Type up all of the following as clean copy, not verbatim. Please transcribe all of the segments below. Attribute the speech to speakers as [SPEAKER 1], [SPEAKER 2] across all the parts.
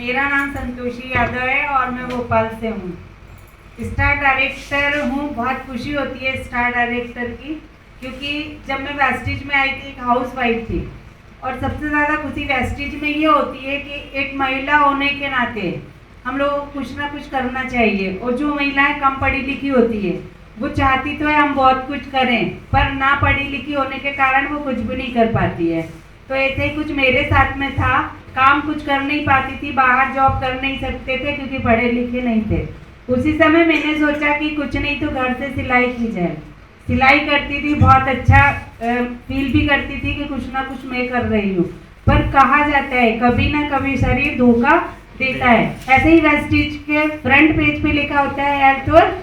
[SPEAKER 1] मेरा नाम संतोषी यादव है और मैं भोपाल से हूँ। स्टार डायरेक्टर हूँ। बहुत खुशी होती है स्टार डायरेक्टर की, क्योंकि जब मैं वेस्टिज में आई थी एक हाउस वाइफ थी, और सबसे ज़्यादा खुशी वेस्टिज में ये होती है कि एक महिला होने के नाते हम लोगों को कुछ ना कुछ करना चाहिए। और जो महिलाएं कम पढ़ी लिखी होती है वो चाहती तो है हम बहुत कुछ करें, पर ना पढ़ी लिखी होने के कारण वो कुछ भी नहीं कर पाती है। तो ऐसे ही कुछ मेरे साथ में था। काम कुछ कर नहीं पाती थी, बाहर जॉब कर नहीं सकते थे क्योंकि पढ़े लिखे नहीं थे। उसी समय मैंने सोचा कि कुछ नहीं तो घर से सिलाई की जाए। सिलाई करती थी, बहुत अच्छा फील भी करती थी कि कुछ ना कुछ मैं कर रही हूँ। पर कहा जाता है कभी ना कभी शरीर धोखा देता है। ऐसे ही वेस्टिज के फ्रंट पेज पे लिखा होता है हेल्थ और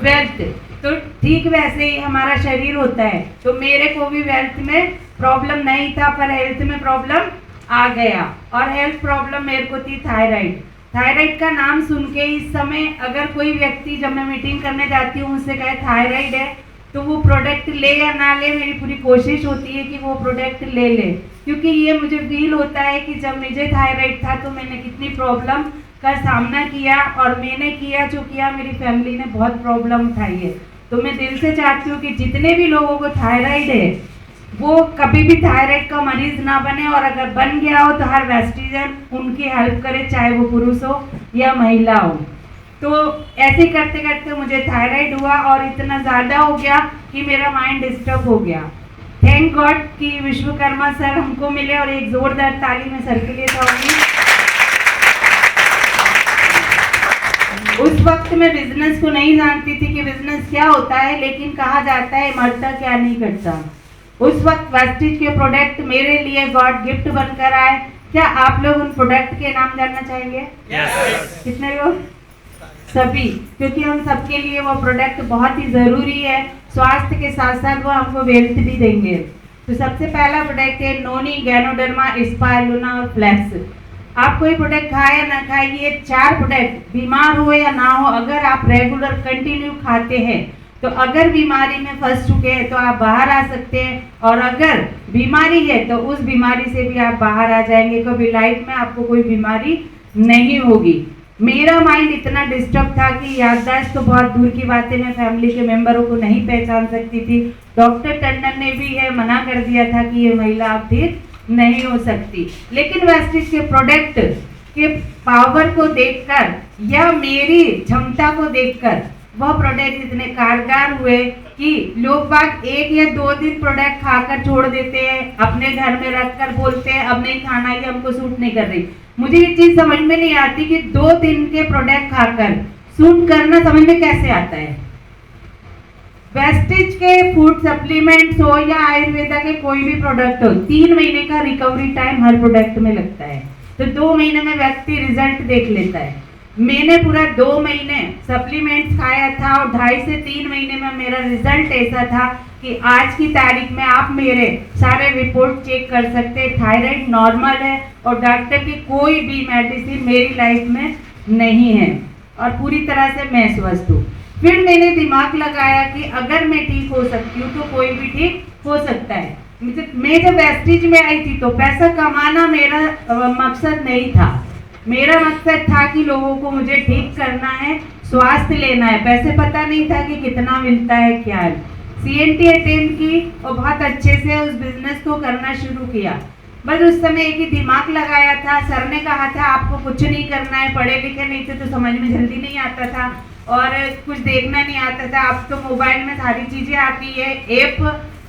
[SPEAKER 1] वेल्थ, तो ठीक वैसे ही हमारा शरीर होता है। तो मेरे को भी वेल्थ में प्रॉब्लम नहीं था, पर हेल्थ में प्रॉब्लम आ गया। और हेल्थ प्रॉब्लम मेरे को थी थायराइड। थायराइड का नाम सुन के इस समय अगर कोई व्यक्ति, जब मैं मीटिंग करने जाती हूँ, मुझसे कहे थायराइड है, तो वो प्रोडक्ट ले या ना ले, मेरी पूरी कोशिश होती है कि वो प्रोडक्ट ले ले। क्योंकि ये मुझे फील होता है कि जब मुझे थायराइड था तो मैंने कितनी प्रॉब्लम का सामना किया, और मैंने किया जो किया, मेरी फैमिली ने बहुत प्रॉब्लम उठाई है। तो मैं दिल से चाहती हूँ कि जितने भी लोगों को थायराइड है वो कभी भी थायराइड का मरीज ना बने, और अगर बन गया हो तो हर वेस्टिजन उनकी हेल्प करे, चाहे वो पुरुष हो या महिला हो। तो ऐसे करते करते मुझे थायराइड हुआ और इतना ज़्यादा हो गया कि मेरा माइंड डिस्टर्ब हो गया। थैंक गॉड कि विश्वकर्मा सर हमको मिले, और एक जोरदार ताली मैं सर के लिए चाहूँगी। उस वक्त मैं बिजनेस को नहीं जानती थी कि बिजनेस क्या होता है, लेकिन कहा जाता है मरता क्या नहीं करता। उस वक्त वेस्टिज के प्रोडक्ट मेरे लिए गॉड गिफ्ट बनकर आए। क्या आप लोग उन प्रोडक्ट के नाम जानना चाहेंगे?
[SPEAKER 2] Yes.
[SPEAKER 1] कितने लोग? सभी, क्योंकि हम सबके लिए वो प्रोडक्ट बहुत ही ज़रूरी है। स्वास्थ्य के साथ साथ वो हमको वेल्थ भी देंगे। तो सबसे पहला प्रोडक्ट है नोनी, गैनोडर्मा, स्पाइरुलिना और फ्लेक्स। आप कोई प्रोडक्ट खाए या ना खाए, ये 4 प्रोडक्ट बीमार हो या ना हो, अगर आप रेगुलर कंटिन्यू खाते हैं तो अगर बीमारी में फंस चुके हैं तो आप बाहर आ सकते हैं, और अगर बीमारी है तो उस बीमारी से भी आप बाहर आ जाएंगे। कभी लाइफ में आपको कोई बीमारी नहीं होगी। मेरा माइंड इतना डिस्टर्ब था कि याददाश्त तो बहुत दूर की बात है, मैं फैमिली के मेंबरों को नहीं पहचान सकती थी। डॉक्टर टंडन ने भी है मना कर दिया था कि ये महिला अब ठीक नहीं हो सकती। लेकिन वेस्टिज के प्रोडक्ट के पावर को देखकर या मेरी क्षमता को देखकर वह प्रोडक्ट इतने कारगर हुए कि लोग बाग 1 या 2 दिन प्रोडक्ट खाकर छोड़ देते हैं, अपने घर में रखकर बोलते हैं अब नहीं खाना, ये हमको सूट नहीं कर रही। मुझे ये चीज़ समझ में नहीं आती कि 2 दिन के प्रोडक्ट खाकर सूट करना समझ में कैसे आता है। वेस्टिज के फूड सप्लीमेंट्स हो या आयुर्वेदा के कोई भी प्रोडक्ट हो, 3 महीने का रिकवरी टाइम हर प्रोडक्ट में लगता है। तो 2 महीने में व्यक्ति रिजल्ट देख लेता है। मैंने पूरा 2 महीने सप्लीमेंट्स खाया था, और 2.5 से 3 महीने में मेरा रिजल्ट ऐसा था कि आज की तारीख में आप मेरे सारे रिपोर्ट चेक कर सकते हैं। थायराइड नॉर्मल है, और डॉक्टर की कोई भी मेडिसिन मेरी लाइफ में नहीं है, और पूरी तरह से मैं स्वस्थ हूँ। फिर मैंने दिमाग लगाया कि अगर मैं ठीक हो सकती हूँ तो कोई भी ठीक हो सकता है। मैं जब वेस्टिज में आई थी तो पैसा कमाना मेरा मकसद नहीं था। मेरा मकसद था कि लोगों को मुझे ठीक करना है, स्वास्थ्य लेना है। पैसे पता नहीं था कि कितना मिलता है, क्या है। CNT अटेंड की और बहुत अच्छे से उस बिजनेस को करना शुरू किया। बस उस समय एक ही दिमाग लगाया था। सर ने कहा था आपको कुछ नहीं करना है, पढ़े लिखे नहीं थे तो समझ में जल्दी नहीं आता था और कुछ देखना नहीं आता था। अब तो मोबाइल में सारी चीज़ें आती है। ऐप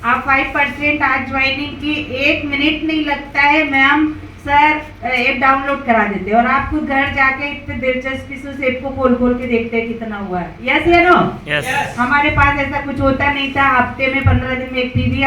[SPEAKER 1] आप 5% आज ज्वाइनिंग की 1 मिनट नहीं लगता है मैम, सर ऐप डाउनलोड करा देते हैं, और आप खुद घर जाके इतने दिलचस्पी से उस ऐप को खोल खोल के देखते हैं कितना हुआ है। यस या नो?
[SPEAKER 2] Yes.
[SPEAKER 1] हमारे पास ऐसा कुछ होता नहीं था। हफ्ते में 15 दिन में एक टीवी